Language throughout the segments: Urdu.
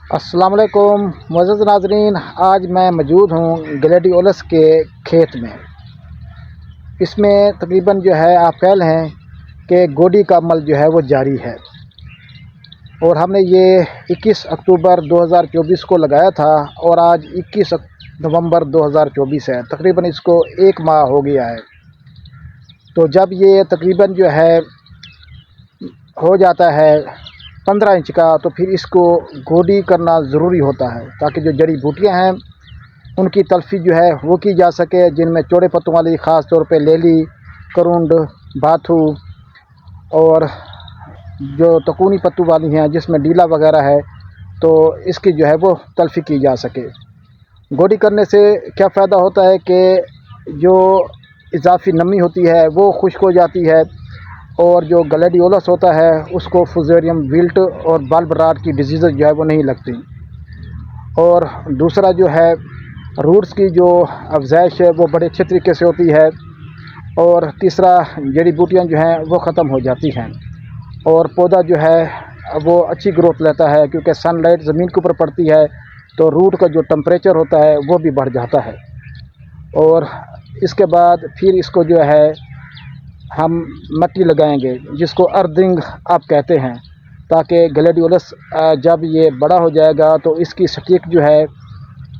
السلام علیکم معزز ناظرین، آج میں موجود ہوں گلیڈیولس کے کھیت میں۔ اس میں تقریباً آپ کہہ لیں کہ گوڈی کا عمل وہ جاری ہے، اور ہم نے یہ 21 اکتوبر 2024 کو لگایا تھا، اور آج 21 نومبر 2024 ہے۔ تقریباً اس کو 1 ماہ ہو گیا ہے۔ تو جب یہ تقریباً ہو جاتا ہے 15 انچ کا، تو پھر اس کو گوڈی کرنا ضروری ہوتا ہے، تاکہ جو جڑی بوٹیاں ہیں ان کی تلفی وہ کی جا سکے، جن میں چوڑے پتوں والی خاص طور پہ لیلی، کرونڈ، باتھو، اور جو تکونی پتو والی ہیں جس میں ڈیلا وغیرہ ہے، تو اس کی وہ تلفی کی جا سکے۔ گوڈی کرنے سے کیا فائدہ ہوتا ہے کہ جو اضافی نمی ہوتی ہے وہ خشک ہو جاتی ہے، اور جو گلیڈیولس ہوتا ہے اس کو فوزیریم ویلٹ اور بلب راٹ کی ڈیزیزز وہ نہیں لگتی، اور دوسرا روٹس کی جو افزائش ہے وہ بڑے اچھے طریقے سے ہوتی ہے، اور تیسرا جڑی بوٹیاں وہ ختم ہو جاتی ہیں، اور پودا وہ اچھی گروتھ لیتا ہے، کیونکہ سن لائٹ زمین کے اوپر پڑتی ہے تو روٹ کا جو ٹمپریچر ہوتا ہے وہ بھی بڑھ جاتا ہے۔ اور اس کے بعد پھر اس کو ہم مٹی لگائیں گے، جس کو ارتھنگ آپ کہتے ہیں، تاکہ گلیڈیولس جب یہ بڑا ہو جائے گا تو اس کی سٹیک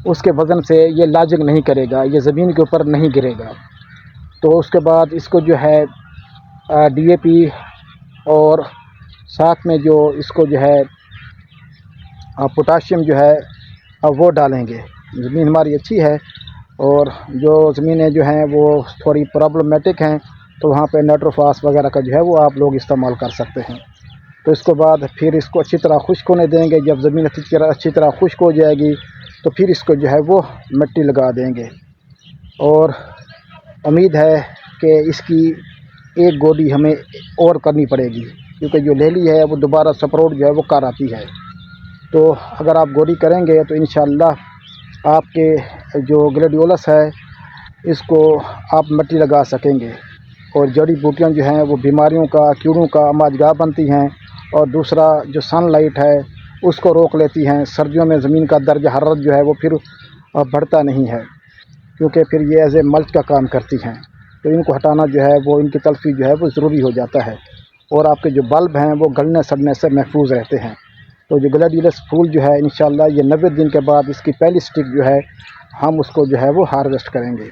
اس کے وزن سے یہ لاجنگ نہیں کرے گا، یہ زمین کے اوپر نہیں گرے گا۔ تو اس کے بعد اس کو ڈی اے پی اور ساتھ میں اس کو پوٹاشیم وہ ڈالیں گے۔ زمین ہماری اچھی ہے، اور جو زمینیں وہ تھوڑی پرابلمٹک ہیں، تو وہاں پہ نائٹروفاس وغیرہ کا وہ آپ لوگ استعمال کر سکتے ہیں۔ تو اس کے بعد پھر اس کو اچھی طرح خشک ہونے دیں گے۔ جب زمین اچھی طرح خشک ہو جائے گی تو پھر اس کو وہ مٹی لگا دیں گے، اور امید ہے کہ اس کی ایک گوڈی ہمیں اور کرنی پڑے گی، کیونکہ جو لیلی ہے وہ دوبارہ سپروٹ وہ کر آتی ہے۔ تو اگر آپ گوڈی کریں گے تو انشاءاللہ آپ کے جو گلیڈیولس ہے اس کو آپ مٹی لگا سکیں گے، اور جڑی بوٹیاں وہ بیماریوں کا، کیڑوں کا ماجگاہ بنتی ہیں، اور دوسرا جو سن لائٹ ہے اس کو روک لیتی ہیں۔ سردیوں میں زمین کا درجہ حرارت وہ پھر بڑھتا نہیں ہے، کیونکہ پھر یہ ایز اے ملچ کا کام کرتی ہیں، تو ان کو ہٹانا وہ ان کی تلفی وہ ضروری ہو جاتا ہے، اور آپ کے جو بلب ہیں وہ گلنے سڑنے سے محفوظ رہتے ہیں۔ تو جو گلیڈیولس پھول انشاءاللہ یہ 90 دن کے بعد اس کی پہلی سٹک ہم اس کو وہ ہارویسٹ کریں گے،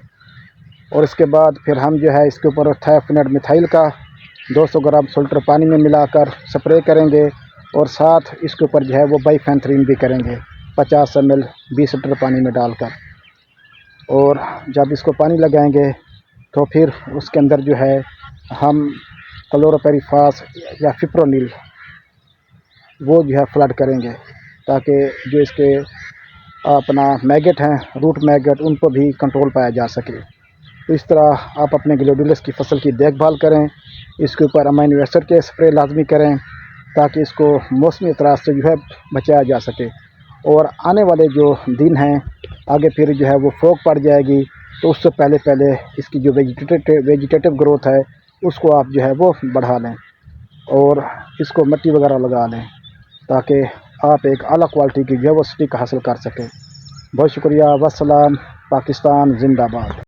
اور اس کے بعد پھر ہم اس کے اوپر تھائفینائڈ میتھائل کا 200 گرام سولٹر پانی میں ملا کر سپرے کریں گے، اور ساتھ اس کے اوپر وہ بائیفینتھرین بھی کریں گے 50 ml 20 لیٹر پانی میں ڈال کر۔ اور جب اس کو پانی لگائیں گے تو پھر اس کے اندر ہم کلوروپیریفاس یا فپرونیل وہ فلڈ کریں گے، تاکہ جو اس کے میگٹ ہیں، روٹ میگٹ، ان کو بھی کنٹرول پایا جا سکے۔ تو اس طرح آپ اپنے گلیڈیولس کی فصل کی دیکھ بھال کریں، اس کے اوپر امینو ایسڈ کے اسپرے لازمی کریں، تاکہ اس کو موسمی اثرات سے بچایا جا سکے۔ اور آنے والے جو دن ہیں آگے پھر وہ فوگ پڑ جائے گی، تو اس سے پہلے اس کی جو ویجیٹیٹو گروتھ ہے اس کو آپ وہ بڑھا لیں، اور اس کو مٹی وغیرہ لگا لیں، تاکہ آپ ایک اعلیٰ کوالٹی کی سٹک حاصل کر سکیں۔ بہت شکریہ، والسلام، پاکستان زندہ باد۔